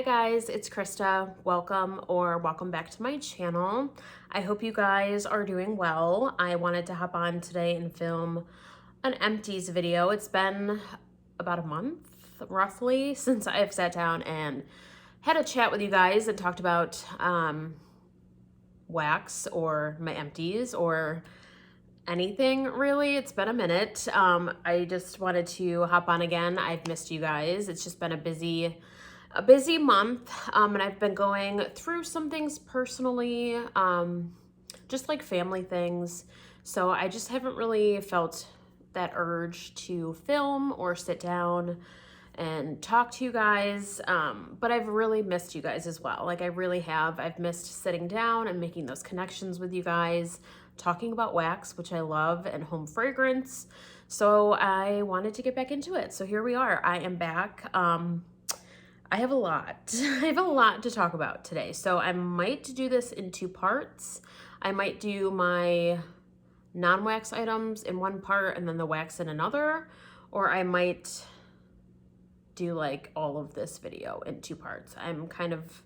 guys, it's Krista. Welcome back to my channel. I hope you guys are doing well. I wanted to hop on today and film an empties video. It's been about a month roughly since I've sat down and had a chat with you guys and talked about wax or my empties or anything really. It's been a minute. I just wanted to hop on again. I've missed you guys. It's just been a busy month, and I've been going through some things personally, just like family things. So I just haven't really felt that urge to film or sit down and talk to you guys. But I've really missed you guys as well. Like I really have. I've missed sitting down and making those connections with you guys, talking about wax, which I love, and home fragrance. So I wanted to get back into it. So here we are. I am back. I have a lot. I have a lot to talk about today. So I might do this in two parts. I might do my non-wax items in one part and then the wax in another, or I might do like all of this video in two parts. I'm kind of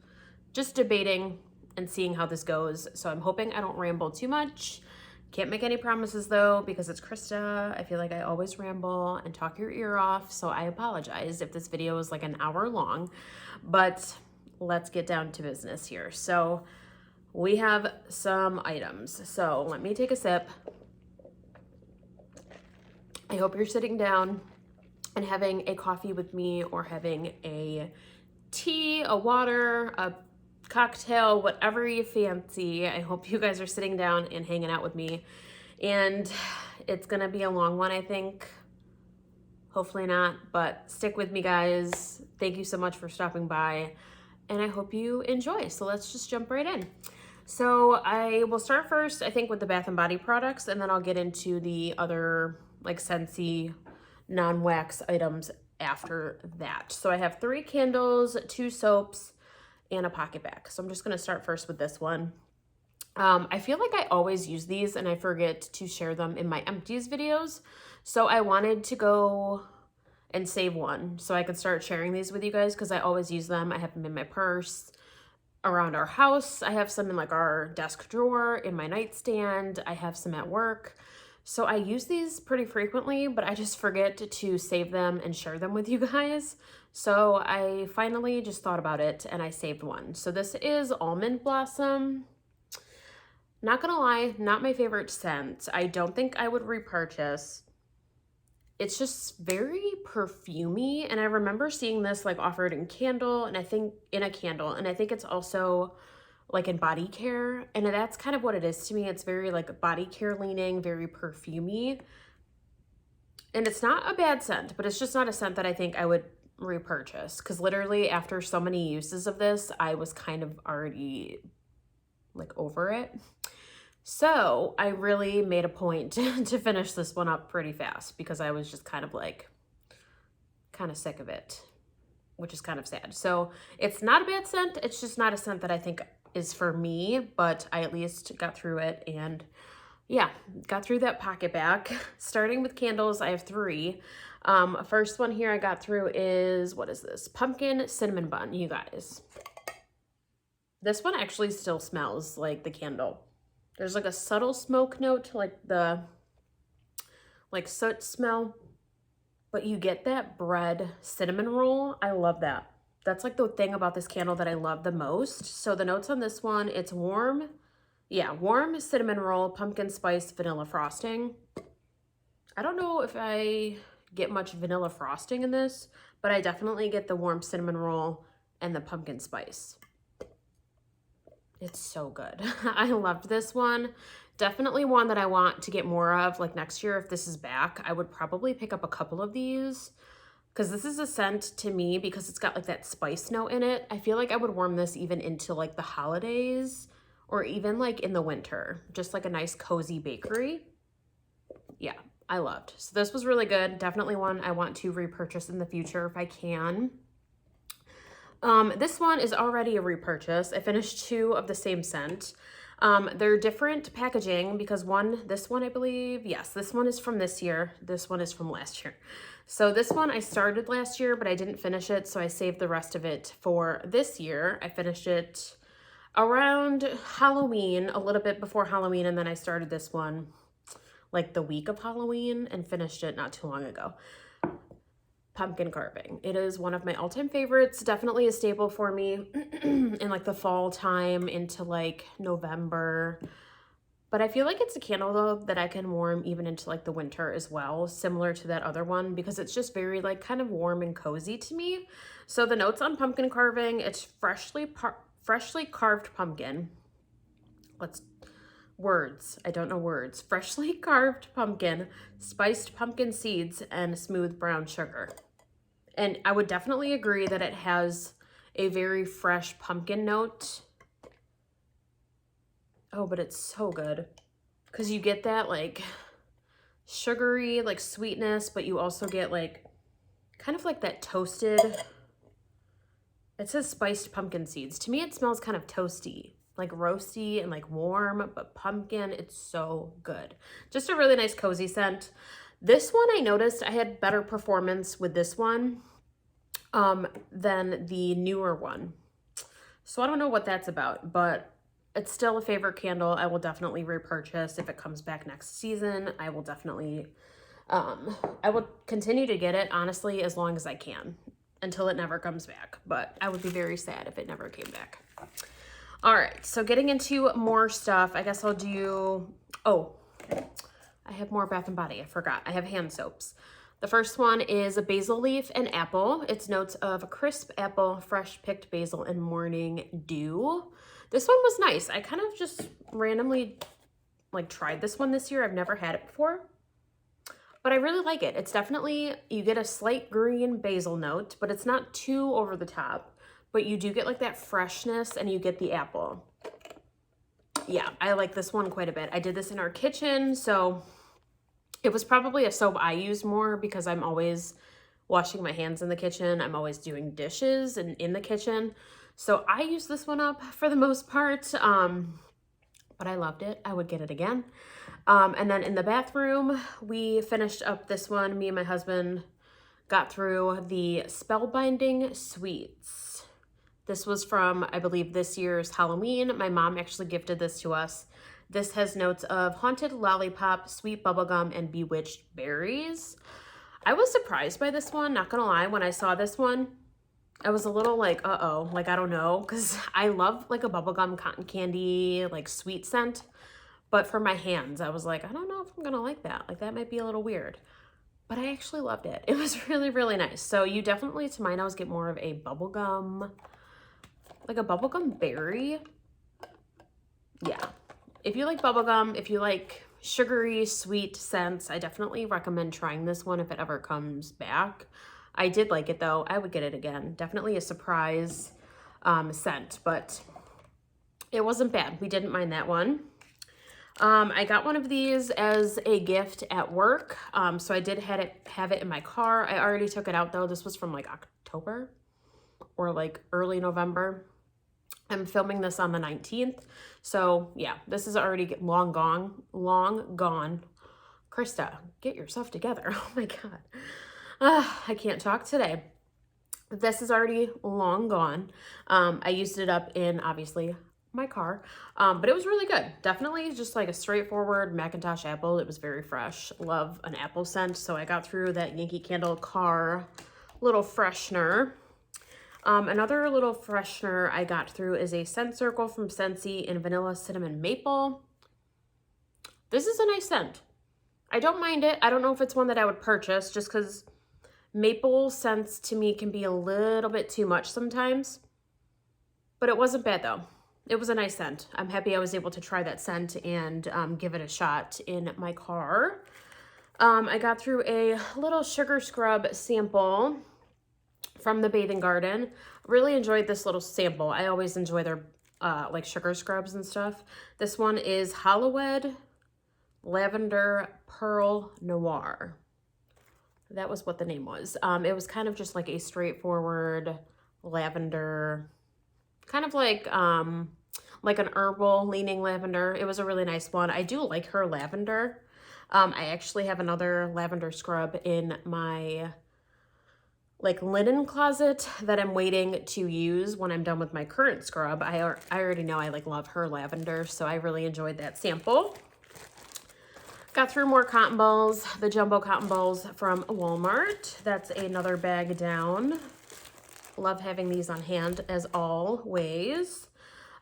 just debating and seeing how this goes. So I'm hoping I don't ramble too much. Can't make any promises though, because it's Krista. I feel like I always ramble and talk your ear off. So I apologize if this video is like an hour long, but let's get down to business here. So we have some items. So let me take a sip. I hope you're sitting down and having a coffee with me, or having a tea, a water, a cocktail, whatever you fancy. I hope you guys are sitting down and hanging out with me. And it's gonna be a long one, I think. Hopefully not, but stick with me, guys. Thank you so much for stopping by, and I hope you enjoy. So let's just jump right in. So I will start first, I think, with the Bath and Body products, and then I'll get into the other like Scentsy non-wax items after that. So I have 3 candles, 2 soaps, and a pocket bag. So I'm just gonna start first with this one. I feel like I always use these and I forget to share them in my empties videos. So I wanted to go and save one so I could start sharing these with you guys, because I always use them. I have them in my purse, around our house. I have some in like our desk drawer, in my nightstand. I have some at work. So I use these pretty frequently, but I just forget to save them and share them with you guys. So I finally just thought about it and I saved one. So this is Almond Blossom. Not gonna lie, not my favorite scent. I don't think I would repurchase. It's just very perfumey, and I remember seeing this like offered in candle, and I think in a candle, and I think it's also like in body care, and that's kind of what it is to me. It's very like body care leaning, very perfumey, and it's not a bad scent, but it's just not a scent that I think I would repurchase, because literally after so many uses of this, I was kind of already like over it. So I really made a point to finish this one up pretty fast, because I was just kind of sick of it, which is kind of sad. So it's not a bad scent. It's just not a scent that I think is for me, but I at least got through it, and yeah, got through that pocket bag. Starting with candles, I have 3. First one here I got through is, what is this? Pumpkin cinnamon bun, you guys. This one actually still smells like the candle. There's like a subtle smoke note, like the soot smell, but you get that bread cinnamon roll. I love that. That's like the thing about this candle that I love the most. So the notes on this one, it's warm. Yeah, warm cinnamon roll, pumpkin spice, vanilla frosting. I don't know if I get much vanilla frosting in this, but I definitely get the warm cinnamon roll and the pumpkin spice. It's so good. I loved this one. Definitely one that I want to get more of. Like next year, if this is back, I would probably pick up a couple of these, because this is a scent to me, because it's got like that spice note in it. I feel like I would warm this even into like the holidays, or even like in the winter, just like a nice cozy bakery. Yeah, I loved. So this was really good. Definitely one I want to repurchase in the future if I can. This one is already a repurchase. I finished 2 of the same scent. They're different packaging because this one I believe, yes, this one is from this year. This one is from last year. So this one I started last year, but I didn't finish it. So I saved the rest of it for this year. I finished it around Halloween, a little bit before Halloween. And then I started this one like the week of Halloween and finished it not too long ago. Pumpkin carving. It is one of my all-time favorites. Definitely a staple for me in like the fall time into like November. But I feel like it's a candle though that I can warm even into like the winter as well, similar to that other one, because it's just very like kind of warm and cozy to me. So the notes on pumpkin carving, it's freshly carved pumpkin. Words. I don't know words. Freshly carved pumpkin, spiced pumpkin seeds, and smooth brown sugar. And I would definitely agree that it has a very fresh pumpkin note. Oh, but it's so good because you get that like sugary, like sweetness, but you also get like kind of like that toasted. It says spiced pumpkin seeds. To me, it smells kind of toasty, like roasty and like warm, but pumpkin, it's so good. Just a really nice cozy scent. This one I noticed I had better performance with this one than the newer one. So I don't know what that's about, but it's still a favorite candle. I will definitely repurchase if it comes back next season. I will definitely, I will continue to get it, honestly, as long as I can until it never comes back. But I would be very sad if it never came back. All right, so getting into more stuff, I guess I'll do, oh, I have more Bath & Body, I forgot. I have hand soaps. The first one is a basil leaf and apple. It's notes of crisp apple, fresh picked basil, and morning dew. This one was nice. I kind of just randomly like tried this one this year. I've never had it before, but I really like it. It's definitely, you get a slight green basil note, but it's not too over the top. But you do get like that freshness and you get the apple. Yeah, I like this one quite a bit. I did this in our kitchen, so it was probably a soap I use more because I'm always washing my hands in the kitchen. I'm always doing dishes and in the kitchen. So I use this one up for the most part, but I loved it. I would get it again. And then in the bathroom, we finished up this one. Me and my husband got through the Spellbinding Sweets. This was from, I believe, this year's Halloween. My mom actually gifted this to us. This has notes of haunted lollipop, sweet bubblegum, and bewitched berries. I was surprised by this one, not gonna lie. When I saw this one, I was a little like, uh-oh, like, I don't know, because I love like a bubblegum cotton candy, like sweet scent. But for my hands, I was like, I don't know if I'm gonna like that. Like, that might be a little weird. But I actually loved it. It was really, really nice. So you definitely, to my nose, get more of a bubblegum, like a bubblegum berry. Yeah. If you like bubblegum, if you like sugary, sweet scents, I definitely recommend trying this one if it ever comes back. I did like it though. I would get it again. Definitely a surprise scent, but it wasn't bad. We didn't mind that one. I got one of these as a gift at work. So I did have it in my car. I already took it out though. This was from like October or like early November. I'm filming this on the 19th. So yeah, this is already long gone. Krista, get yourself together. Oh my God. I can't talk today. This is already long gone. I used it up in obviously my car, but it was really good. Definitely just like a straightforward Macintosh apple. It was very fresh. Love an apple scent. So I got through that Yankee Candle car little freshener. Another little freshener I got through is a scent circle from Scentsy in vanilla cinnamon maple. This is a nice scent. I don't mind it. I don't know if it's one that I would purchase just because maple scents to me can be a little bit too much sometimes, but it wasn't bad though. It was a nice scent. I'm happy I was able to try that scent and give it a shot in my car. I got through a little sugar scrub sample from the Bathing Garden. Really enjoyed this little sample. I always enjoy their like sugar scrubs and stuff. This one is Hollowed Lavender Pearl Noir. That was what the name was. It was kind of just like a straightforward lavender, kind of like like an herbal leaning lavender. It was a really nice one. I do like her lavender. I actually have another lavender scrub in my like linen closet that I'm waiting to use when I'm done with my current scrub. I already know I like love her lavender, so I really enjoyed that sample. Got through more cotton balls, the jumbo cotton balls from Walmart. That's another bag down. Love having these on hand as always.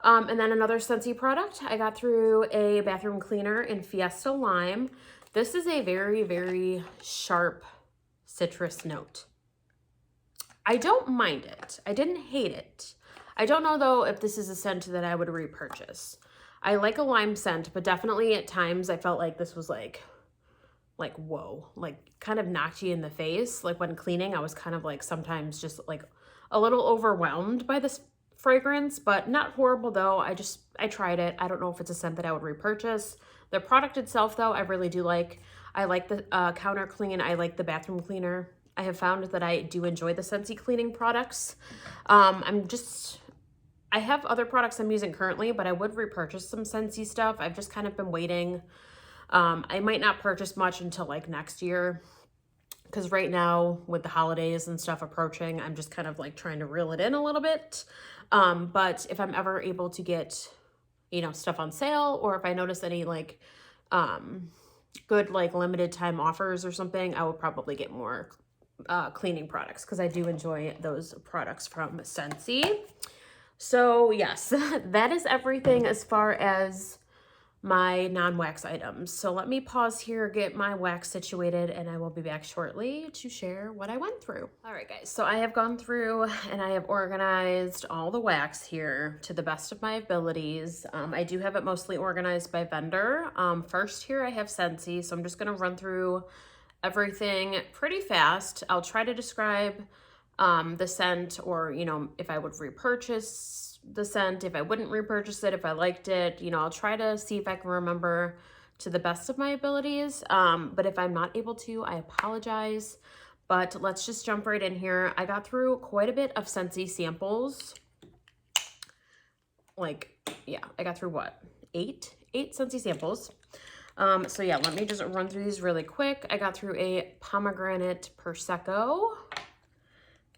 And then another Scentsy product. I got through a bathroom cleaner in Fiesta Lime. This is a very, very sharp citrus note. I don't mind it. I didn't hate it. I don't know though if this is a scent that I would repurchase. I like a lime scent, but definitely at times I felt like this was like whoa, like kind of knocked you in the face. Like when cleaning, I was kind of like sometimes just like a little overwhelmed by this fragrance, but not horrible though. I tried it. I don't know if it's a scent that I would repurchase. The product itself though, I really do like. I like the counter clean. I like the bathroom cleaner. I have found that I do enjoy the Scentsy cleaning products. I have other products I'm using currently, but I would repurchase some Scentsy stuff. I've just kind of been waiting. I might not purchase much until like next year, because right now with the holidays and stuff approaching, I'm just kind of like trying to reel it in a little bit. But if I'm ever able to get, you know, stuff on sale, or if I notice any like good like limited time offers or something, I will probably get more cleaning products, because I do enjoy those products from Scentsy. So yes, that is everything as far as my non-wax items. So let me pause here, get my wax situated, and I will be back shortly to share what I went through. All right, guys, so I have gone through and I have organized all the wax here to the best of my abilities. I do have it mostly organized by vendor. First here I have Scentsy, so I'm just gonna run through everything pretty fast. I'll try to describe the scent, or, you know, if I would repurchase the scent, if I wouldn't repurchase it, if I liked it, you know, I'll try to see if I can remember to the best of my abilities. But if I'm not able to, I apologize. But let's just jump right in here. I got through quite a bit of Scentsy samples. Like, yeah, I got through what? Eight Scentsy samples. So yeah, let me just run through these really quick. I got through a pomegranate Prosecco.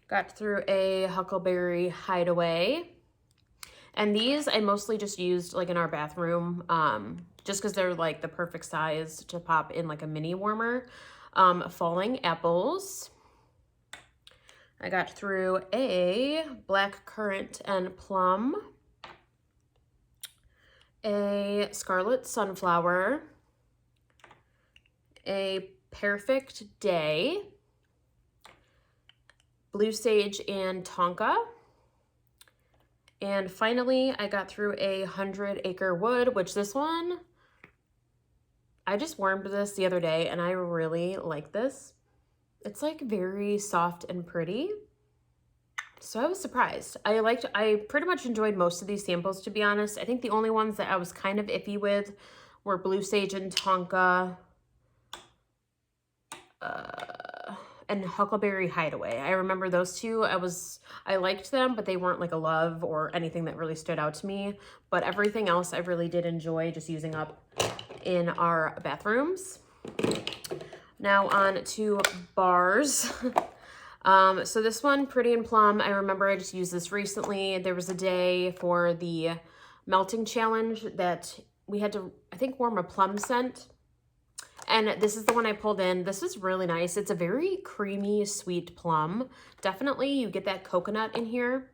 Got through a Huckleberry Hideaway. And these I mostly just used like in our bathroom, just because they're like the perfect size to pop in like a mini warmer. Falling Apples. I got through a Black Currant and Plum. A Scarlet Sunflower. A Perfect Day. Blue Sage and Tonka. And finally, I got through a 100 Acre Wood, which this one, I just warmed this the other day and I really like this. It's like very soft and pretty. So I was surprised. I pretty much enjoyed most of these samples, to be honest. I think the only ones that I was kind of iffy with were Blue Sage and Tonka, and Huckleberry Hideaway. I remember those two. I liked them, but they weren't like a love or anything that really stood out to me. But everything else I really did enjoy just using up in our bathrooms. Now on to bars. So this one, Pretty and Plum, I remember I just used this recently. There was a day for the melting challenge that we had to, I think, warm a plum scent. And this is the one I pulled in. This is really nice. It's a very creamy, sweet plum. Definitely you get that coconut in here,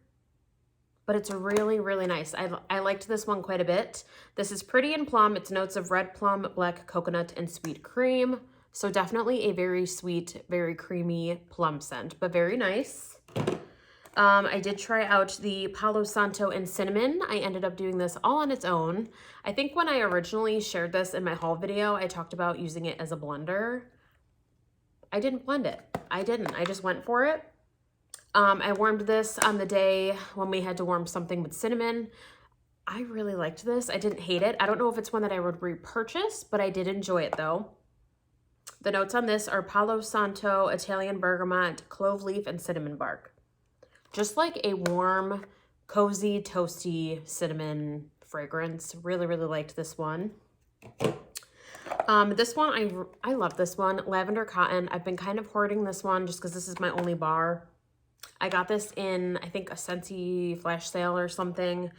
but it's really, really nice. I liked this one quite a bit. This is Pretty and Plum. It's notes of red plum, black coconut, and sweet cream. So definitely a very sweet, very creamy plum scent, but very nice. I did try out the Palo Santo and Cinnamon. I ended up doing this all on its own. I think when I originally shared this in my haul video, I talked about using it as a blender. I didn't blend it. I just went for it. I warmed this on the day when we had to warm something with cinnamon. I really liked this. I didn't hate it. I don't know if it's one that I would repurchase, but I did enjoy it though. The notes on this are Palo Santo, Italian bergamot, clove leaf, and cinnamon bark. Just like a warm, cozy, toasty cinnamon fragrance. Really, really liked this one. This one, I love this one, Lavender Cotton. I've been kind of hoarding this one just because this is my only bar. I got this in, I think, a Scentsy flash sale or something.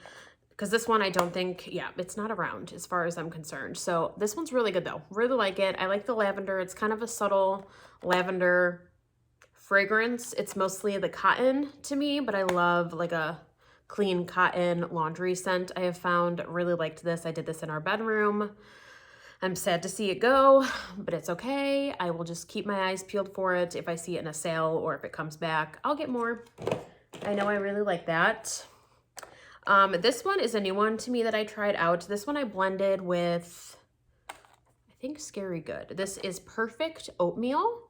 Because this one, I don't think, yeah, it's not around as far as I'm concerned. So this one's really good though. Really like it. I like the lavender. It's kind of a subtle lavender fragrance. It's mostly the cotton to me, but I love like a clean cotton laundry scent. I have found, really liked this. I did this in our bedroom. I'm sad to see it go, but it's okay. I will just keep my eyes peeled for it. If I see it in a sale or if it comes back, I'll get more. I know I really like that. This one is a new one to me that I tried out. This one I blended with, I think, Scary Good. This is Perfect Oatmeal.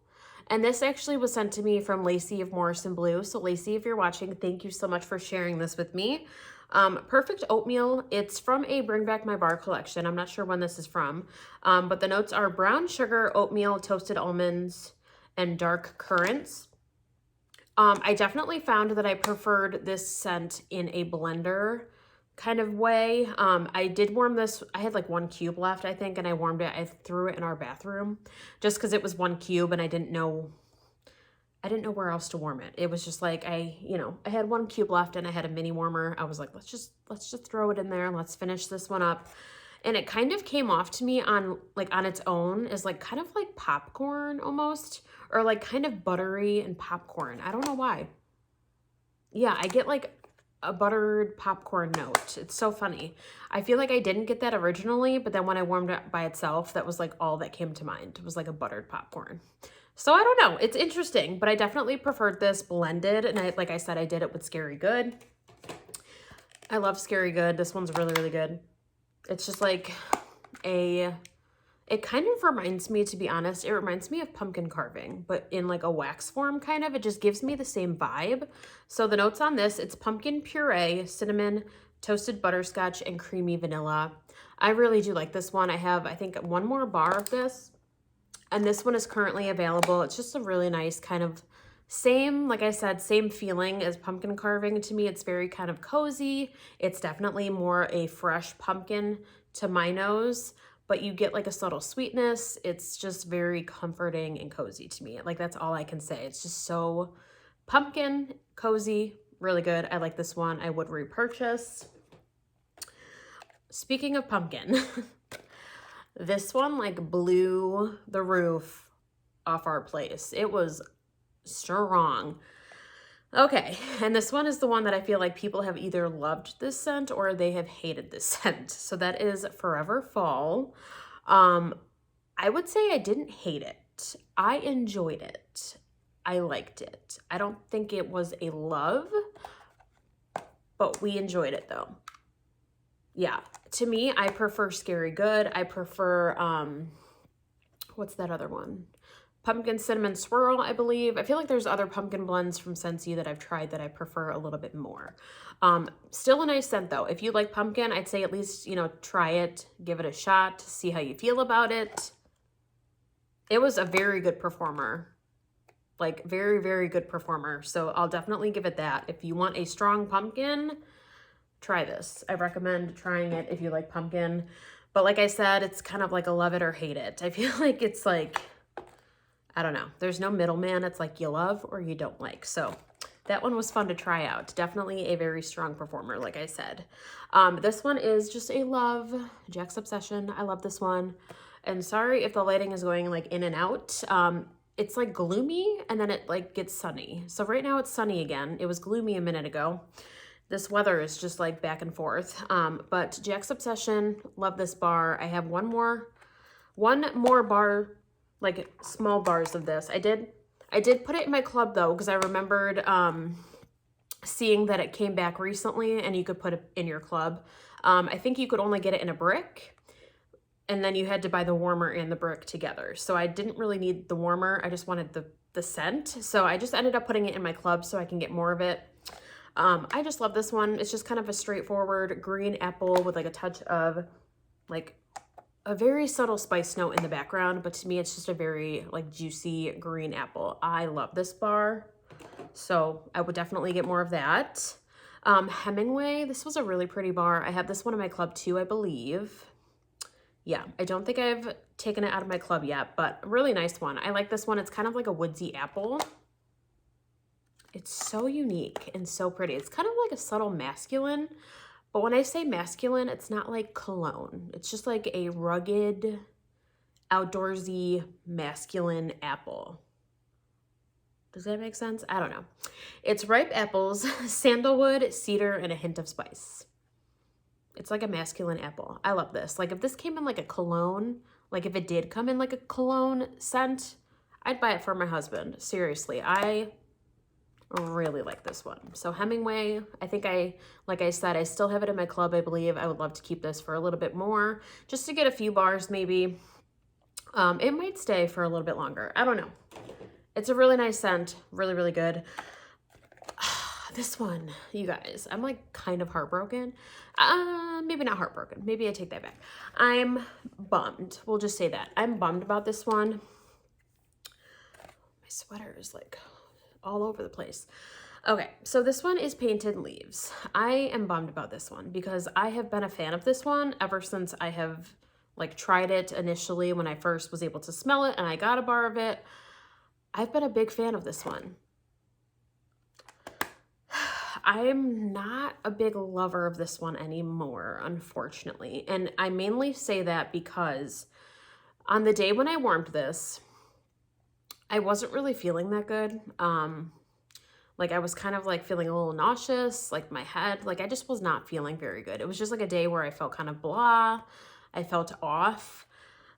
And this actually was sent to me from Lacey of Morrison Blue. So Lacey, if you're watching, thank you so much for sharing this with me. Perfect Oatmeal, it's from a Bring Back My Bar collection. I'm not sure when this is from, but the notes are brown sugar, oatmeal, toasted almonds, and dark currants. I definitely found that I preferred this scent in a blender kind of way. I did warm this. I had like 1 cube left, I think, and I warmed it. I threw it in our bathroom just because it was 1 cube and I didn't know where else to warm it. It was just like, I had 1 cube left and I had a mini warmer. I was like, let's just throw it in there and let's finish this one up. And it kind of came off to me on its own as like kind of like popcorn almost, or like kind of buttery and popcorn. I don't know why. Yeah, I get like a buttered popcorn note. It's so funny. I feel like I didn't get that originally, but then when I warmed it by itself, that was like all that came to mind. It was like a buttered popcorn. So I don't know. It's interesting, but I definitely preferred this blended. And like I said, I did it with Scary Good. I love Scary Good. This one's really, really good. It's just like it kind of reminds me, to be honest, it reminds me of pumpkin carving, but in like a wax form kind of. It just gives me the same vibe. So the notes on this, it's pumpkin puree, cinnamon, toasted butterscotch, and creamy vanilla. I really do like this one. I have, I think, 1 more bar of this, and this one is currently available. It's just a really nice kind of same, like I said, same feeling as pumpkin carving. To me, it's very kind of cozy. It's definitely more a fresh pumpkin to my nose, but you get like a subtle sweetness. It's just very comforting and cozy to me. Like, that's all I can say. It's just so pumpkin, cozy, really good. I like this one. I would repurchase. Speaking of pumpkin, this one like blew the roof off our place. It was strong. Okay, and this one is the one that I feel like people have either loved this scent or they have hated this scent. So that is Forever Fall. I would say I didn't hate it. I enjoyed it. I liked it. I don't think it was a love, but we enjoyed it though. Yeah, to me, I prefer Scary Good. I prefer, what's that other one? Pumpkin Cinnamon Swirl, I believe. I feel like there's other pumpkin blends from Scentsy that I've tried that I prefer a little bit more. Still a nice scent though. If you like pumpkin, I'd say at least, try it, give it a shot, see how you feel about it. It was a very good performer. Like, very, very good performer. So I'll definitely give it that. If you want a strong pumpkin, try this. I recommend trying it if you like pumpkin. But like I said, it's kind of like a love it or hate it. I feel like it's like, I don't know. There's no middleman. It's like you love or you don't like. So that one was fun to try out. Definitely a very strong performer, like I said. This one is just a love. Jack's Obsession. I love this one. And sorry if the lighting is going like in and out. It's like gloomy and then it like gets sunny. So right now it's sunny again. It was gloomy a minute ago. This weather is just like back and forth. But Jack's Obsession, love this bar. I have one more bar, like small bars of this. I did put it in my club though, because I remembered seeing that it came back recently and you could put it in your club. I think you could only get it in a brick, and then you had to buy the warmer and the brick together. So I didn't really need the warmer. I just wanted the scent. So I just ended up putting it in my club so I can get more of it. I just love this one. It's just kind of a straightforward green apple with like a touch of like a very subtle spice note in the background, but to me it's just a very like juicy green apple. I love this bar, so I would definitely get more of that. Hemingway, this was a really pretty bar. I have this one in my club too, I believe. Yeah, I don't think I've taken it out of my club yet, but a really nice one. I like this one. It's kind of like a woodsy apple. It's so unique and so pretty. It's kind of like a subtle masculine, but when I say masculine, it's not like cologne. It's just like a rugged, outdoorsy, masculine apple. Does that make sense? I don't know. It's ripe apples, sandalwood, cedar, and a hint of spice. It's like a masculine apple. I love this. Like if this came in like a cologne, like if it did come in like a cologne scent, I'd buy it for my husband. Seriously, I really like this one. So Hemingway, like I said, I still have it in my club, I believe. I would love to keep this for a little bit more, just to get a few bars maybe. It might stay for a little bit longer. I don't know. It's a really nice scent. Really, really good. This one, you guys, I'm like kind of heartbroken. Maybe not heartbroken. Maybe I take that back. I'm bummed. We'll just say that. I'm bummed about this one. My sweater is like all over the place. Okay, so this one is Painted Leaves. I am bummed about this one because I have been a fan of this one ever since I have like tried it initially when I first was able to smell it and I got a bar of it. I've been a big fan of this one. I'm not a big lover of this one anymore, unfortunately. And I mainly say that because on the day when I warmed this, I wasn't really feeling that good. Like I was kind of like feeling a little nauseous, like my head, like I just was not feeling very good. It was just like a day where I felt kind of blah. I felt off.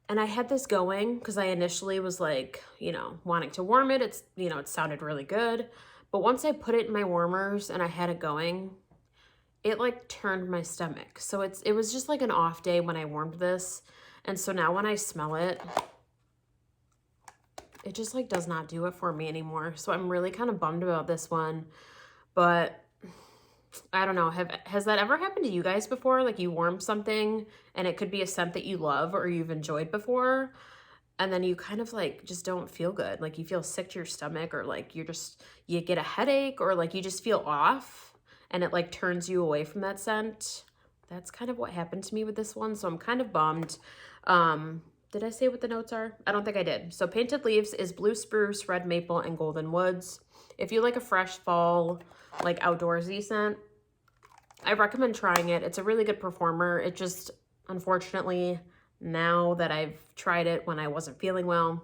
And I had this going because I initially was like, you know, wanting to warm it. It's, you know, it sounded really good. But once I put it in my warmers and I had it going, it like turned my stomach. So it was just like an off day when I warmed this. And so now when I smell it, it just like does not do it for me anymore. So I'm really kind of bummed about this one. But I don't know, has that ever happened to you guys before? Like you warm something and it could be a scent that you love or you've enjoyed before, and then you kind of like just don't feel good. Like you feel sick to your stomach, or like you get a headache, or like you just feel off and it like turns you away from that scent. That's kind of what happened to me with this one. So I'm kind of bummed. Did I say what the notes are? I don't think I did. So Painted Leaves is blue spruce, red maple, and golden woods. If you like a fresh fall, like outdoorsy scent, I recommend trying it. It's a really good performer. It just, unfortunately, now that I've tried it when I wasn't feeling well,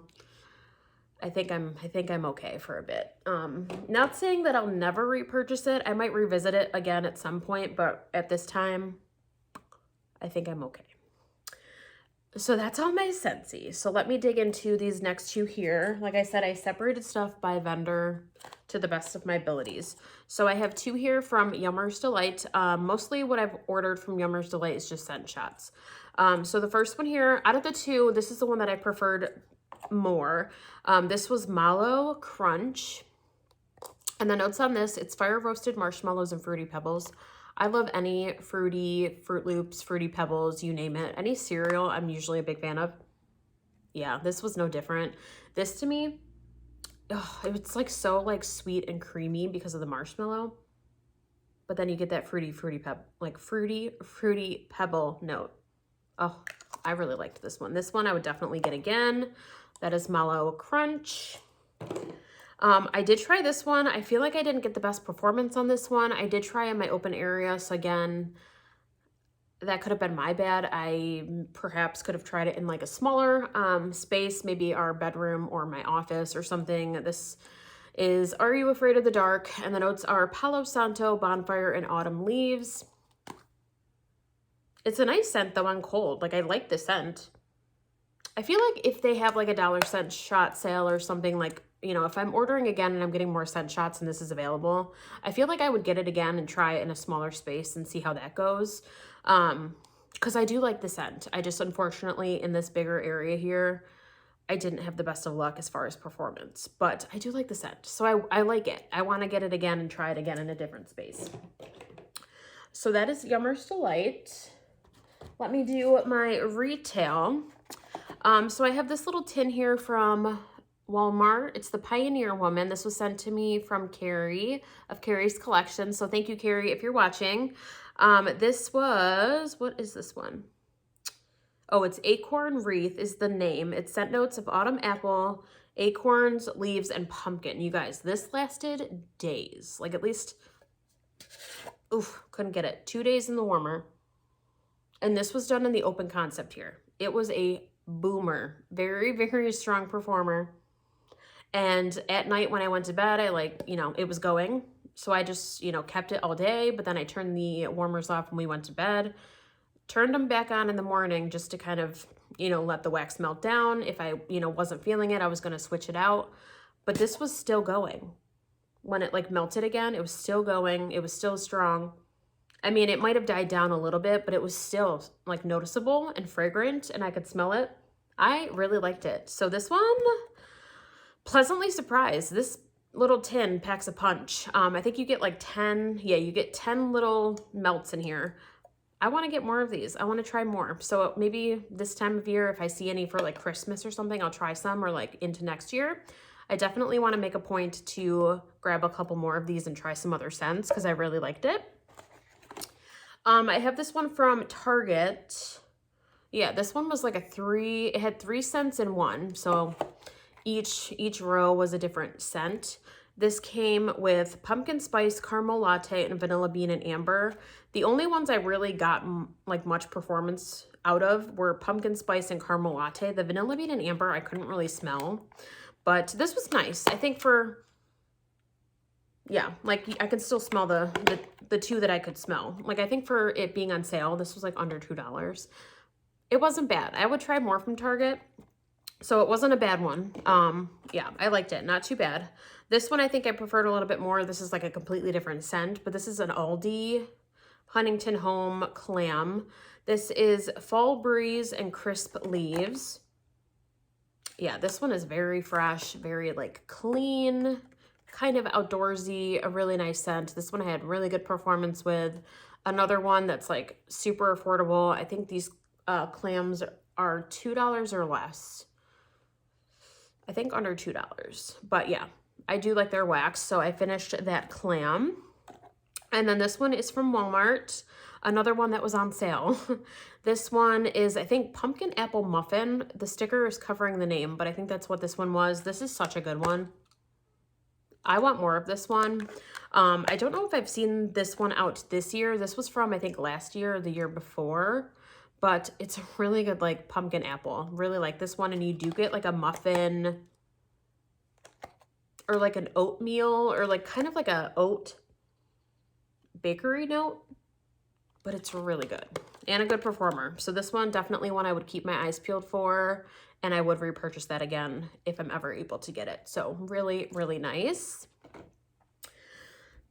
I think I'm okay for a bit. Not saying that I'll never repurchase it. I might revisit it again at some point, but at this time, I think I'm okay. So that's all my Scentsy. So let me dig into these next two here. Like I said, I separated stuff by vendor to the best of my abilities. So I have two here from Yummer's Delight. Mostly what I've ordered from Yummer's Delight is just scent shots. So the first one here, out of the two, this is the one that I preferred more. This was Mallow Crunch. And the notes on this, it's fire roasted marshmallows and fruity pebbles. I love any fruity, Fruit Loops, Fruity Pebbles, you name it. Any cereal, I'm usually a big fan of. Yeah, this was no different. This to me, it's like so like sweet and creamy because of the marshmallow. But then you get that fruity pebble note. Oh, I really liked this one. This one I would definitely get again. That is Mallow Crunch. I did try this one. I feel like I didn't get the best performance on this one. I did try in my open area. So again, that could have been my bad. I perhaps could have tried it in like a smaller space, maybe our bedroom or my office or something. This is Are You Afraid of the Dark? And the notes are Palo Santo, Bonfire, and Autumn Leaves. It's a nice scent though on cold. Like I like the scent. I feel like if they have like a $1 scent shot sale or something, like, you know, if I'm ordering again and I'm getting more scent shots and this is available, I feel like I would get it again and try it in a smaller space and see how that goes. Because I do like the scent. I just, unfortunately, in this bigger area here, I didn't have the best of luck as far as performance. But I do like the scent. So I like it. I want to get it again and try it again in a different space. So that is Yummer's Delight. Let me do my retail. So I have this little tin here from Walmart. It's the Pioneer Woman. This was sent to me from Carrie of Carrie's collection. So thank you, Carrie, if you're watching. This was, what is this one? Oh, it's Acorn Wreath is the name. It's scent notes of autumn apple, acorns, leaves, and pumpkin. You guys, this lasted days. Like at least, oof, couldn't get it. 2 days in the warmer. And this was done in the open concept here. It was a boomer. Very, very strong performer. And at night when I went to bed, I it was going. So I just, kept it all day. But then I turned the warmers off when we went to bed. Turned them back on in the morning just to kind of, let the wax melt down. If I, wasn't feeling it, I was going to switch it out. But this was still going. When it melted again, it was still going. It was still strong. I mean, it might have died down a little bit, but it was still noticeable and fragrant and I could smell it. I really liked it. So this one, pleasantly surprised. This little tin packs a punch. I think you get 10, you get 10 little melts in here. I want to get more of these. I want to try more. So maybe this time of year, if I see any for Christmas or something, I'll try some, or into next year. I definitely want to make a point to grab a couple more of these and try some other scents because I really liked it. I have this one from Target. Yeah, this one was it had 3 scents in one. So each row was a different scent. This came with pumpkin spice, caramel latte, and vanilla bean and amber. The only ones I really got much performance out of were pumpkin spice and caramel latte. The vanilla bean and amber I couldn't really smell, but this was nice. I think for, yeah, I could still smell the 2 that I could smell. I think for it being on sale, this was under $2. It wasn't bad. I would try more from Target. So it wasn't a bad one. Yeah, I liked it. Not too bad. This one I think I preferred a little bit more. This is a completely different scent, but this is an Aldi Huntington Home Clam. This is Fall Breeze and Crisp Leaves. Yeah, this one is very fresh, very clean, kind of outdoorsy, a really nice scent. This one I had really good performance with. Another one that's super affordable. I think these clams are $2 or less. I think under $2, but yeah, I do like their wax. So I finished that clam. And then this one is from Walmart. Another one that was on sale. This one is, I think, pumpkin apple muffin. The sticker is covering the name, but I think that's what this one was. This is such a good one. I want more of this one. I don't know if I've seen this one out this year. This was from, I think, last year or the year before. But it's a really good, pumpkin apple. Really like this one. And you do get, a muffin or, an oatmeal or, kind of a oat bakery note. But it's really good. And a good performer. So this one, definitely one I would keep my eyes peeled for. And I would repurchase that again if I'm ever able to get it. So really, really nice.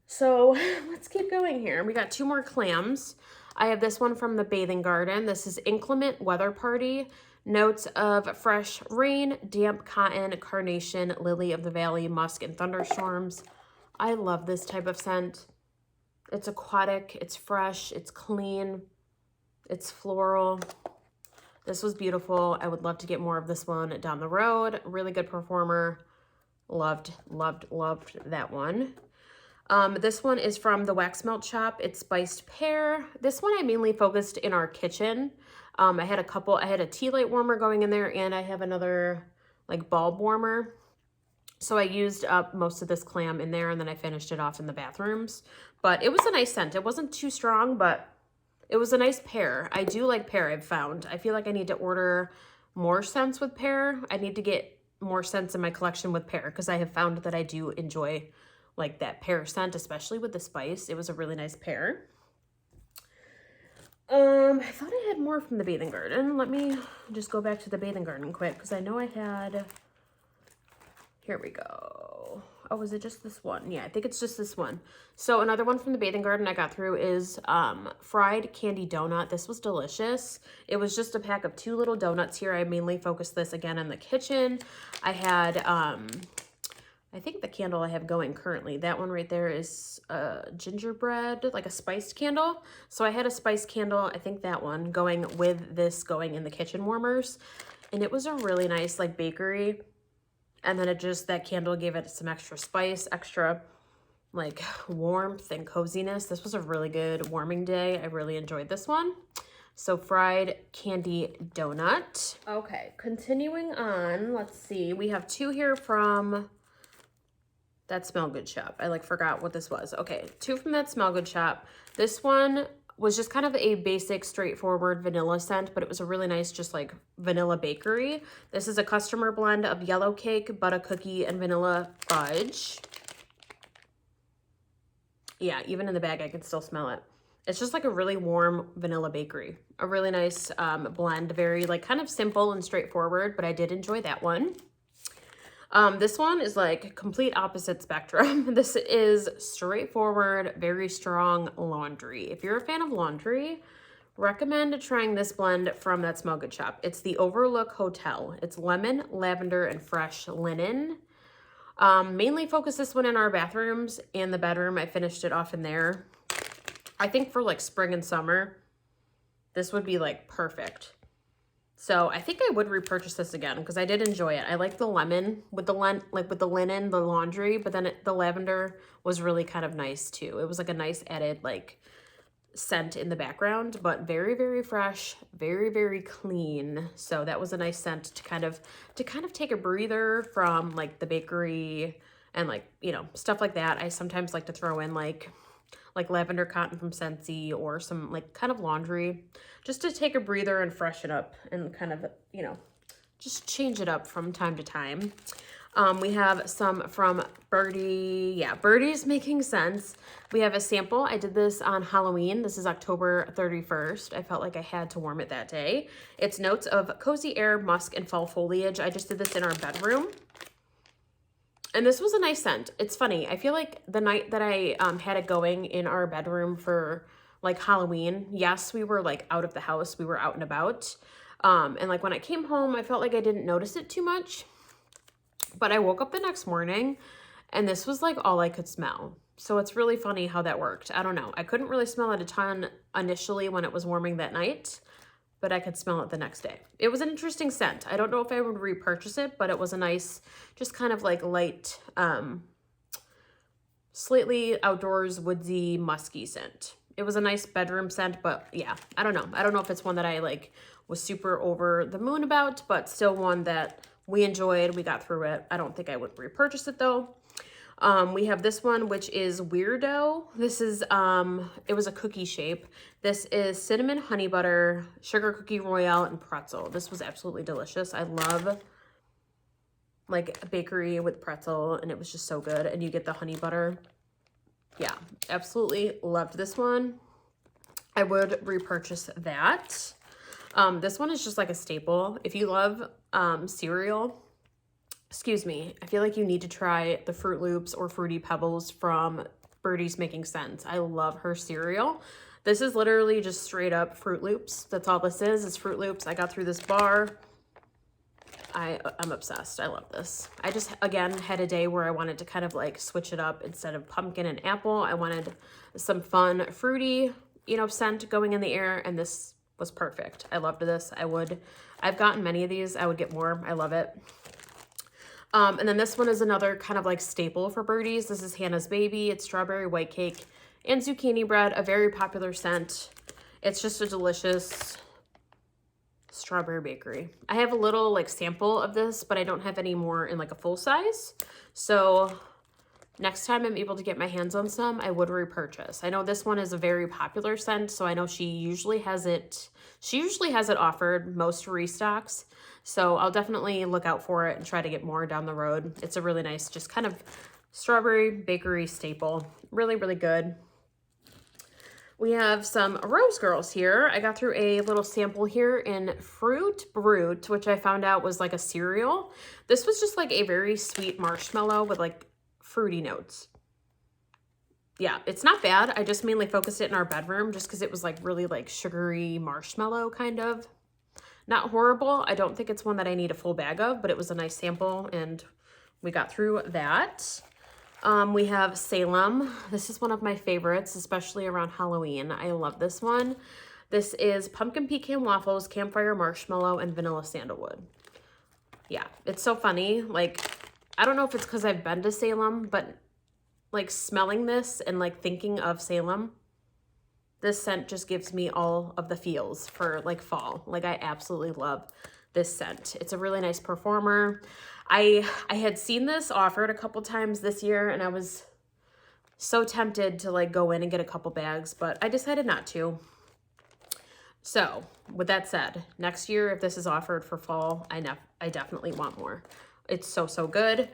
So let's keep going here. We got 2 more clams. I have this one from the Bathing Garden. This is Inclement Weather Party. Notes of fresh rain, damp cotton, carnation, lily of the valley, musk, and thunderstorms. I love this type of scent. It's aquatic, it's fresh, it's clean, it's floral. This was beautiful. I would love to get more of this one down the road. Really good performer. Loved, loved, loved that one. This one is from the Wax Melt Shop. It's Spiced Pear. This one I mainly focused in our kitchen. I had a tea light warmer going in there, and I have another bulb warmer. So I used up most of this clam in there, and then I finished it off in the bathrooms. But it was a nice scent. It wasn't too strong, but it was a nice pear. I do like pear, I've found. I feel like I need to order more scents with pear. I need to get more scents in my collection with pear because I have found that I do enjoy that pear scent, especially with the spice. It was a really nice pear. I thought I had more from the Bathing Garden. Let me just go back to the Bathing Garden quick because I know I had, here we go. Oh, is it just this one? Yeah, I think it's just this one. So another one from the Bathing Garden I got through is fried candy donut. This was delicious. It was just a pack of 2 little donuts here. I mainly focused this again in the kitchen. I had, I think the candle I have going currently, that one right there is gingerbread, a spiced candle. So I had a spiced candle, I think that one, going with this going in the kitchen warmers. And it was a really nice, bakery And then that candle gave it some extra spice, extra like warmth and coziness. This was a really good warming day. I really enjoyed this one. So fried candy donut. Okay, continuing on, let's see. We have 2 here from That Smell Good shop. I like forgot what this was. Okay, 2 from That Smell Good shop. This one was just kind of a basic, straightforward vanilla scent, but it was a really nice, just like vanilla bakery. This is a customer blend of yellow cake, butter cookie, and vanilla fudge. Yeah, even in the bag, I can still smell it. It's just like a really warm vanilla bakery. A really nice blend, very like kind of simple and straightforward, but I did enjoy that one. This one is like complete opposite spectrum. This is straightforward, very strong laundry. If you're a fan of laundry, recommend trying this blend from That Smell Good shop. It's the Overlook Hotel. It's lemon, lavender, and fresh linen. Mainly focus this one in our bathrooms and the bedroom. I finished it off in there. I think for like spring and summer, this would be like perfect. So I think I would repurchase this again because I did enjoy it. I like the lemon with the linen, the laundry, but then the lavender was really kind of nice too. It was like a nice added like scent in the background, but very, very fresh, very, very clean. So that was a nice scent to kind of take a breather from like the bakery and like, you know, stuff like that. I sometimes like to throw in like lavender cotton from Scentsy or some like kind of laundry just to take a breather and freshen up and kind of, you know, just change it up from time to time. We have some from Birdie. Yeah, Birdie's Making Sense. We have a sample. I did this on Halloween. This is October 31st. I felt like I had to warm it that day. It's notes of cozy air, musk, and fall foliage. I just did this in our bedroom. And this was a nice scent. It's funny. I feel like the night that I had it going in our bedroom for like Halloween, yes, we were like out of the house. We were out and about. And like when I came home, I felt like I didn't notice it too much. But I woke up the next morning and this was like all I could smell. So it's really funny how that worked. I don't know. I couldn't really smell it a ton initially when it was warming that night, but I could smell it the next day. It was an interesting scent. I don't know if I would repurchase it, but it was a nice, just kind of like light, slightly outdoors, woodsy, musky scent. It was a nice bedroom scent, but yeah, I don't know. I don't know if it's one that I like was super over the moon about, but still one that we enjoyed. We got through it. I don't think I would repurchase it though. We have this one, which is Weirdo. This is, it was a cookie shape. This is cinnamon, honey butter, sugar cookie royale, and pretzel. This was absolutely delicious. I love like a bakery with pretzel, and it was just so good. And you get the honey butter. Yeah, absolutely loved this one. I would repurchase that. This one is just like a staple. If you love cereal, excuse me, I feel like you need to try the Fruit Loops or Fruity Pebbles from Birdie's Making Sense. I love her cereal. This is literally just straight up Fruit Loops. That's all this is Fruit Loops. I got through this bar. I'm obsessed. I love this. I just, again, had a day where I wanted to kind of like switch it up. Instead of pumpkin and apple, I wanted some fun, fruity, you know, scent going in the air, and this was perfect. I loved this. I've gotten many of these. I would get more. I love it. And then this one is another kind of like staple for Birdie's. This is Hannah's Baby. It's strawberry white cake and zucchini bread, a very popular scent. It's just a delicious strawberry bakery. I have a little like sample of this, but I don't have any more in like a full size. So next time I'm able to get my hands on some, I would repurchase. I know this one is a very popular scent, so I know she usually has it offered most restocks. So I'll definitely look out for it and try to get more down the road. It's a really nice, just kind of strawberry bakery staple. Really, really good. We have some Rose Girls here. I got through a little sample here in Fruit Brute, which I found out was like a cereal. This was just like a very sweet marshmallow with like fruity notes. Yeah, it's not bad. I just mainly focused it in our bedroom just because it was like really like sugary marshmallow kind of. Not horrible. I don't think it's one that I need a full bag of, but it was a nice sample and we got through that. We have Salem. This is one of my favorites, especially around Halloween. I love this one. This is pumpkin pecan waffles, campfire marshmallow, and vanilla sandalwood. Yeah, it's so funny. Like, I don't know if it's because I've been to Salem, but like smelling this and like thinking of Salem, this scent just gives me all of the feels for like fall. Like I absolutely love this scent. It's a really nice performer. I had seen this offered a couple times this year and I was so tempted to like go in and get a couple bags, but I decided not to. So with that said, next year, if this is offered for fall, I definitely want more. It's so, so good.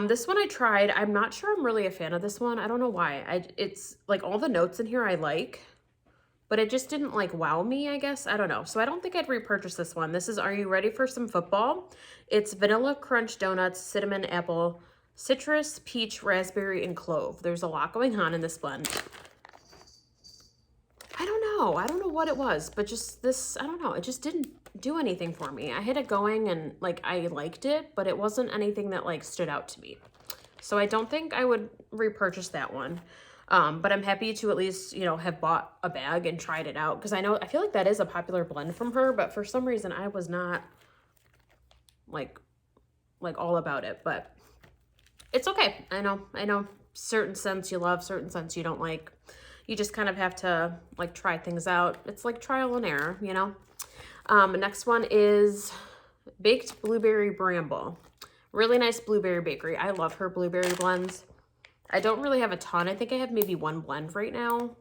This one I tried. I'm not sure I'm really a fan of this one. I don't know why. It's like all the notes in here I like, but it just didn't like wow me, I guess. I don't know. So I don't think I'd repurchase this one. This is Are You Ready for Some Football? It's vanilla crunch donuts, cinnamon, apple, citrus, peach, raspberry, and clove. There's a lot going on in this blend. I don't know. I don't know what it was, but just this, I don't know. It just didn't do anything for me. I had it going and like I liked it, but it wasn't anything that like stood out to me. So I don't think I would repurchase that one. But I'm happy to at least, you know, have bought a bag and tried it out because I feel like that is a popular blend from her, but for some reason I was not like all about it, but it's okay. I know certain scents you love, certain scents you don't like. You just kind of have to like try things out. It's like trial and error, you know? Next one is Baked Blueberry Bramble. Really nice blueberry bakery. I love her blueberry blends. I don't really have a ton. I think I have maybe one blend right now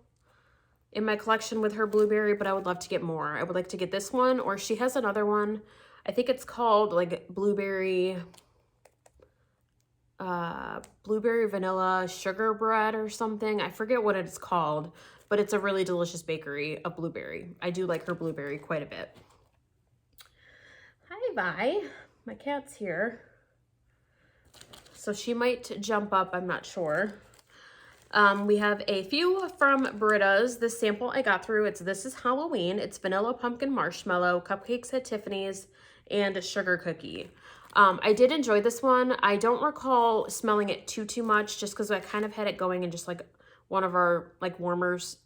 in my collection with her blueberry, but I would love to get more. I would like to get this one, or she has another one. I think it's called like blueberry vanilla sugar bread or something. I forget what it's called, but it's a really delicious bakery of blueberry. I do like her blueberry quite a bit. Hi, Vi. My cat's here. So she might jump up, I'm not sure. We have a few from Britta's. This sample I got through, This Is Halloween. It's vanilla pumpkin marshmallow, cupcakes at Tiffany's, and a sugar cookie. I did enjoy this one. I don't recall smelling it too much just because I kind of had it going in just like one of our like warmers,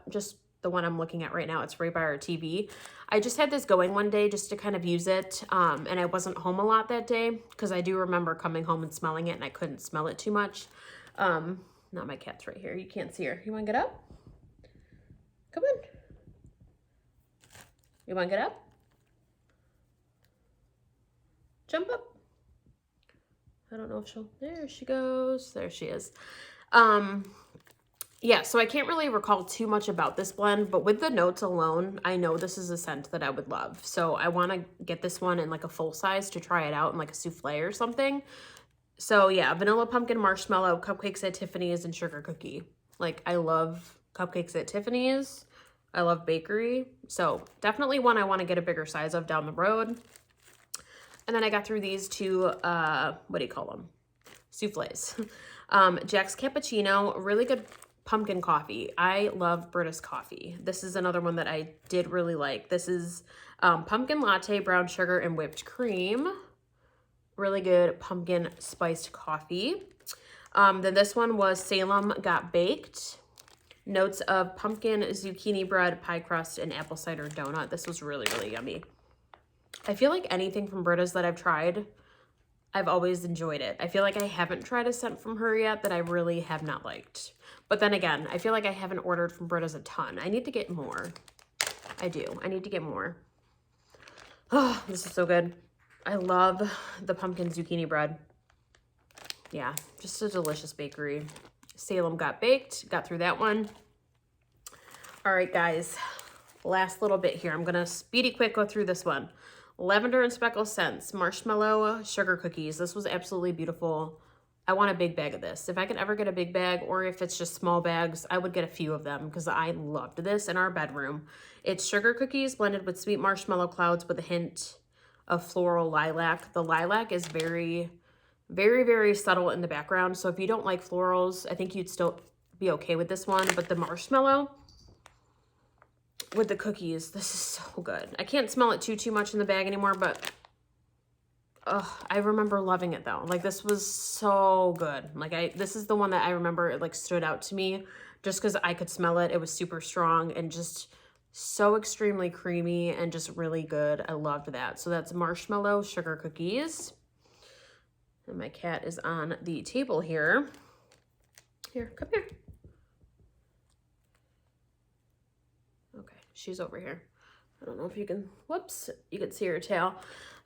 just the one I'm looking at right now. It's right by our TV. I just had this going one day just to kind of use it. And I wasn't home a lot that day because I do remember coming home and smelling it and I couldn't smell it too much. Now my cat's right here. You can't see her. You want to get up? Come on. You want to get up? Jump up. I don't know if there she goes. There she is. Yeah, so I can't really recall too much about this blend, but with the notes alone, I know this is a scent that I would love. So I want to get this one in like a full size to try it out in like a souffle or something. So yeah, vanilla pumpkin marshmallow, cupcakes at Tiffany's, and sugar cookie. Like I love cupcakes at Tiffany's. I love bakery. So definitely one I want to get a bigger size of down the road. And then I got through these two, what do you call them? Souffles. Jack's Cappuccino, really good pumpkin coffee. I love Britta's coffee. This is another one that I did really like. This is pumpkin latte, brown sugar, and whipped cream. Really good pumpkin spiced coffee. Then this one was Salem Got Baked. Notes of pumpkin, zucchini bread, pie crust, and apple cider donut. This was really, really yummy. I feel like anything from Britta's that I've tried, I've always enjoyed it. I feel like I haven't tried a scent from her yet that I really have not liked. But then again, I feel like I haven't ordered from Britta's a ton. I need to get more. I do. I need to get more. Oh, this is so good. I love the pumpkin zucchini bread. Yeah, just a delicious bakery. Salem Got Baked. Got through that one. All right, guys. Last little bit here. I'm going to speedy quick go through this one. Lavender and Speckle Scents, marshmallow sugar cookies. This was absolutely beautiful. I want a big bag of this. If I can ever get a big bag, or if it's just small bags, I would get a few of them because I loved this in our bedroom. It's sugar cookies blended with sweet marshmallow clouds with a hint of floral lilac. The lilac is very, very, very subtle in the background. So if you don't like florals, I think you'd still be okay with this one. But the marshmallow with the cookies, this is so good. I can't smell it too much in the bag anymore, but I remember loving it though. Like this was so good. Like this is the one that I remember it like stood out to me just because I could smell it. It was super strong and just so extremely creamy and just really good. I loved that. So that's marshmallow sugar cookies. And my cat is on the table here. Here, come here. Okay, she's over here. I don't know if you can, whoops, you can see her tail.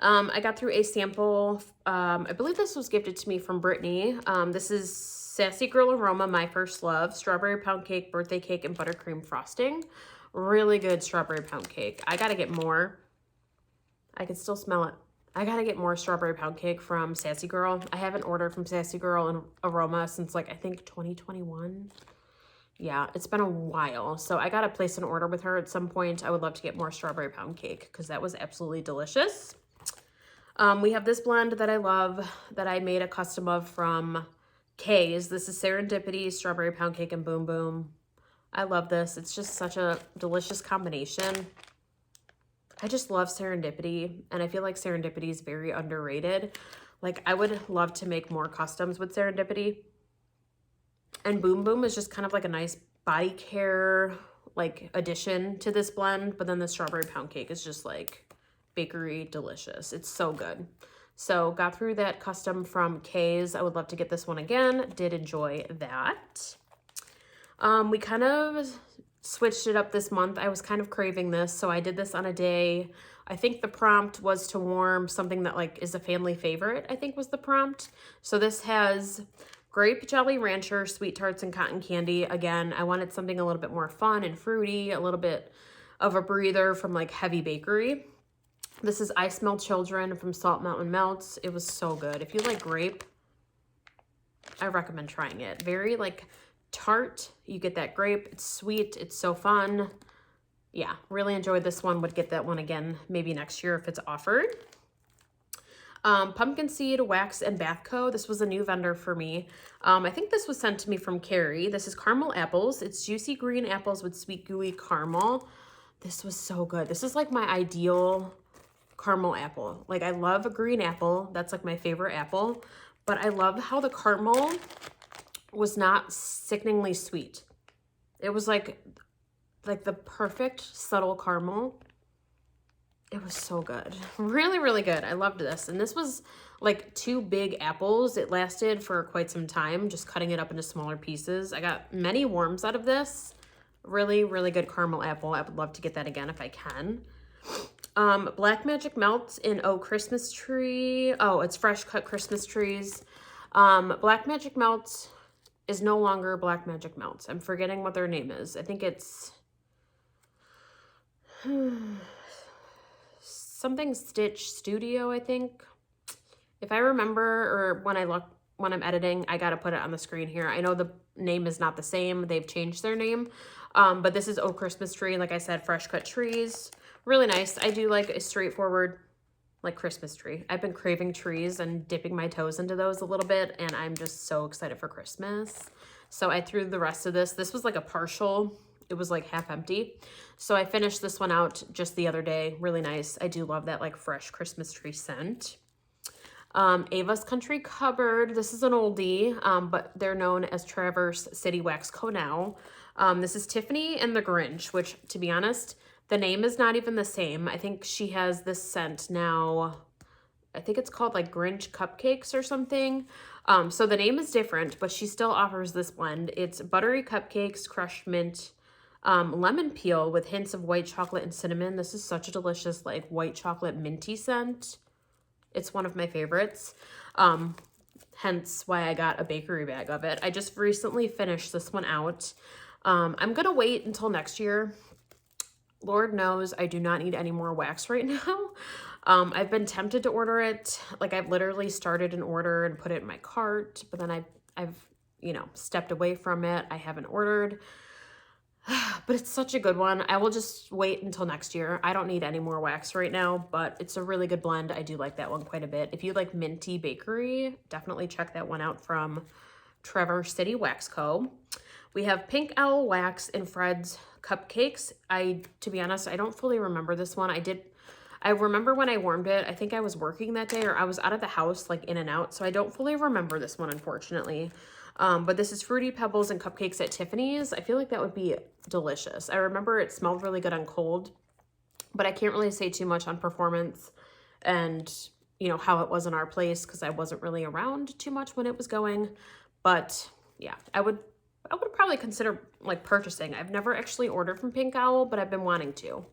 I got through a sample. I believe this was gifted to me from Brittany. This is Sassy Girl Aroma, My First Love, strawberry pound cake, birthday cake, and buttercream frosting. Really good strawberry pound cake. I gotta get more. I can still smell it. I gotta get more strawberry pound cake from Sassy Girl. I haven't ordered from Sassy Girl and Aroma since like, I think 2021. Yeah, it's been a while. So I gotta place an order with her at some point. I would love to get more strawberry pound cake because that was absolutely delicious. We have this blend that I love that I made a custom of from Kay's. This is Serendipity, strawberry pound cake, and Boom Boom. I love this. It's just such a delicious combination. I just love Serendipity, and I feel like Serendipity is very underrated. Like, I would love to make more customs with Serendipity. And Boom Boom is just kind of like a nice body care, like, addition to this blend. But then the strawberry pound cake is just, like, bakery delicious. It's so good. So, got through that custom from Kay's. I would love to get this one again. Did enjoy that. We kind of switched it up this month. I was kind of craving this, so I did this on a day. I think the prompt was to warm something that like is a family favorite, I think was the prompt. So this has grape Jolly Rancher, sweet tarts, and cotton candy. Again, I wanted something a little bit more fun and fruity, a little bit of a breather from like heavy bakery. This is I Smell Children from Salt Mountain Melts. It was so good. If you like grape, I recommend trying it. Very like tart. You get that grape. It's sweet. It's so fun. Yeah, really enjoyed this one. Would get that one again maybe next year if it's offered. Pumpkin Seed, Wax, and Bath Co. This was a new vendor for me. I think this was sent to me from Carrie. This is caramel apples. It's juicy green apples with sweet gooey caramel. This was so good. This is like my ideal caramel apple. Like, I love a green apple. That's like my favorite apple. But I love how the caramel was not sickeningly sweet. It was like the perfect subtle caramel. It was so good. Really, really good. I loved this. And this was like 2 big apples. It lasted for quite some time, just cutting it up into smaller pieces. I got many worms out of this. Really, really good caramel apple. I would love to get that again if I can. Black Magic Melts in Christmas Tree. Oh, it's fresh cut Christmas trees. Black Magic Melts is no longer Black Magic Melts. I'm forgetting what their name is. I think it's something Stitch Studio, I think. If I remember, or when I'm editing, I gotta put it on the screen here. I know the name is not the same. They've changed their name. But this is Christmas Tree. Like I said, fresh cut trees. Really nice. I do like a straightforward like Christmas tree. I've been craving trees and dipping my toes into those a little bit, and I'm just so excited for Christmas. So I threw the rest of this. This was like a partial. It was like half empty. So I finished this one out just the other day. Really nice. I do love that like fresh Christmas tree scent. Ava's Country Cupboard. This is an oldie, but they're known as Traverse City Wax Co. now. This is Tiffany and the Grinch, which, to be honest, the name is not even the same. I think she has this scent now. I think it's called like Grinch Cupcakes or something. So the name is different, but she still offers this blend. It's buttery cupcakes, crushed mint, lemon peel with hints of white chocolate and cinnamon. This is such a delicious like white chocolate minty scent. It's one of my favorites. Hence why I got a bakery bag of it. I just recently finished this one out. I'm gonna wait until next year. Lord knows I do not need any more wax right now. I've been tempted to order it. Like, I've literally started an order and put it in my cart, but then I've you know, stepped away from it. I haven't ordered. But it's such a good one. I will just wait until next year. I don't need any more wax right now, but it's a really good blend. I do like that one quite a bit. If you like minty bakery, definitely check that one out from Traverse City Wax Co. We have Pink Owl Wax and Fred's Cupcakes. To be honest, I don't fully remember this one. I remember when I warmed it. I think I was working that day, or I was out of the house, like in and out. So I don't fully remember this one, unfortunately. But this is Fruity Pebbles and Cupcakes at Tiffany's. I feel like that would be delicious. I remember it smelled really good on cold, but I can't really say too much on performance. And you know, how it was in our place because I wasn't really around too much when it was going. But yeah, I would probably consider like purchasing. I've never actually ordered from Pink Owl, but I've been wanting to.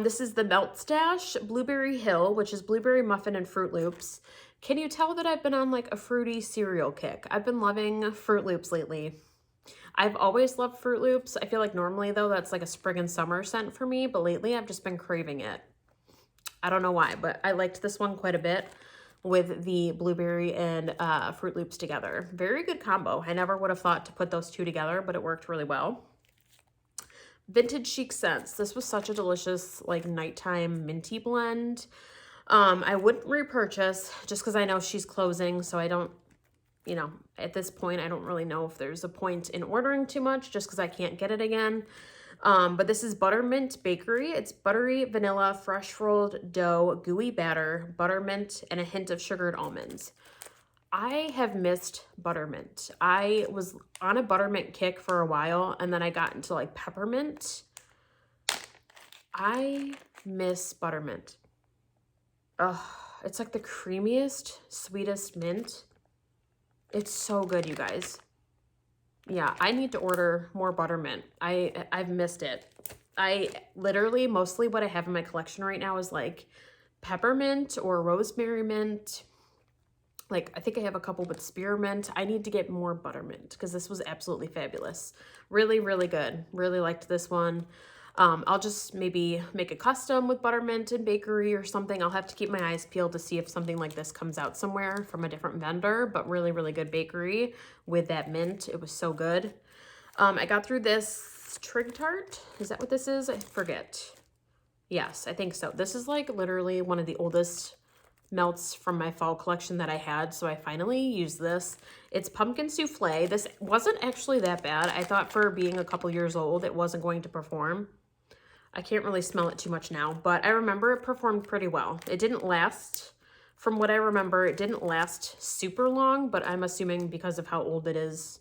This is the Melt Stash Blueberry Hill, which is blueberry muffin and Fruit Loops. Can you tell that I've been on like a fruity cereal kick? I've been loving Fruit Loops lately. I've always loved Fruit Loops. I feel like normally though that's like a spring and summer scent for me, but lately I've just been craving it. I don't know why, but I liked this one quite a bit with the blueberry and Fruit Loops together. Very good combo. I never would have thought to put those two together, but it worked really well. Vintage Chic Scents. This was such a delicious like nighttime minty blend. I wouldn't repurchase just because I know she's closing, so I don't, you know, at this point, I don't really know if there's a point in ordering too much just because I can't get it again. But this is Buttermint Bakery. It's buttery, vanilla, fresh rolled dough, gooey batter, buttermint, and a hint of sugared almonds. I have missed buttermint. I was on a buttermint kick for a while, and then I got into like peppermint. I miss buttermint. Ugh, it's like the creamiest, sweetest mint. It's so good, you guys. Yeah, I need to order more buttermint. I've missed it. I literally, mostly what I have in my collection right now is like peppermint or rosemary mint. Like, I think I have a couple with spearmint. I need to get more buttermint because this was absolutely fabulous. Really, really good. Really liked this one. I'll just maybe make a custom with buttermint and bakery or something. I'll have to keep my eyes peeled to see if something like this comes out somewhere from a different vendor, but really, really good bakery with that mint. It was so good. I got through this Trig Tart. Is that what this is? I forget. Yes, I think so. This is like literally one of the oldest melts from my fall collection that I had, so I finally used this. It's pumpkin souffle. This wasn't actually that bad. I thought for being a couple years old it wasn't going to perform. I can't really smell it too much now, but I remember it performed pretty well. It didn't last, from what I remember, it didn't last super long, but I'm assuming because of how old it is,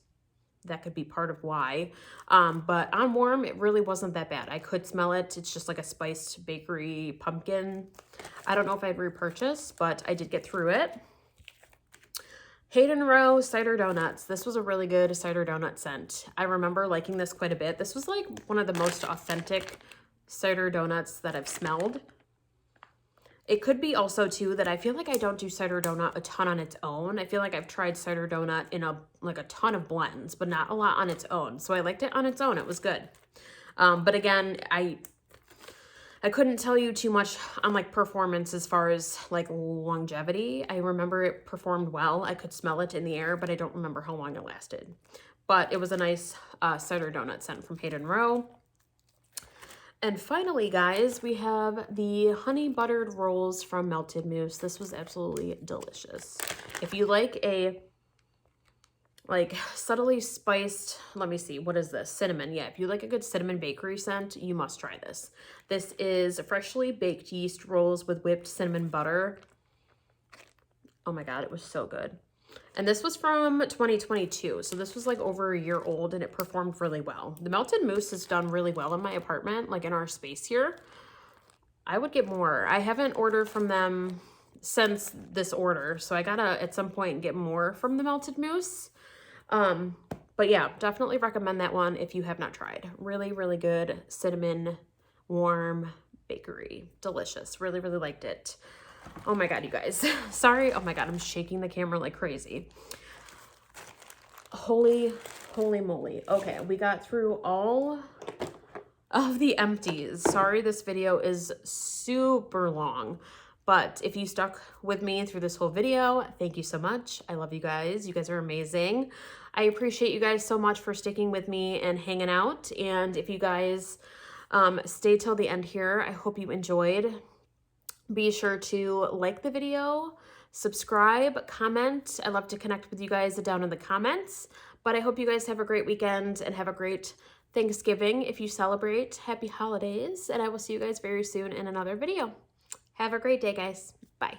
that could be part of why. But on warm, it really wasn't that bad. I could smell it. It's just like a spiced bakery pumpkin. I don't know if I'd repurchase, but I did get through it. Hayden Row Cider Donuts. This was a really good cider donut scent. I remember liking this quite a bit. This was like one of the most authentic cider donuts that I've smelled. It could be also too that I feel like I don't do cider donut a ton on its own. I feel like I've tried cider donut in a ton of blends, but not a lot on its own. So I liked it on its own. It was good. But again, I couldn't tell you too much on like performance as far as like longevity. I remember it performed well. I could smell it in the air, but I don't remember how long it lasted. But it was a nice cider donut scent from Hayden Row. And finally, guys, we have the honey buttered rolls from Melted Mousse. This was absolutely delicious. If you like a like subtly spiced, let me see, what is this? Cinnamon. Yeah, if you like a good cinnamon bakery scent, you must try this. This is freshly baked yeast rolls with whipped cinnamon butter. Oh my God, it was so good. And this was from 2022, so this was like over a year old and it performed really well. The Melted Mousse has done really well in my apartment, like in our space here. I would get more. I haven't ordered from them since this order, so I gotta at some point get more from the Melted Mousse. But yeah, definitely recommend that one if you have not tried. Really, really good cinnamon, warm bakery. Delicious. Really, really liked it. Oh my God, you guys. Sorry. Oh my God, I'm shaking the camera like crazy. Holy moly. Okay, we got through all of the empties. Sorry, this video is super long, but if you stuck with me through this whole video, thank you so much. I love you guys. You guys are amazing. I appreciate you guys so much for sticking with me and hanging out. And if you guys stay till the end here, I hope you enjoyed. Be sure to like the video, subscribe, comment. I love to connect with you guys down in the comments, but I hope you guys have a great weekend and have a great Thanksgiving if you celebrate. Happy holidays, and I will see you guys very soon in another video. Have a great day, guys. Bye.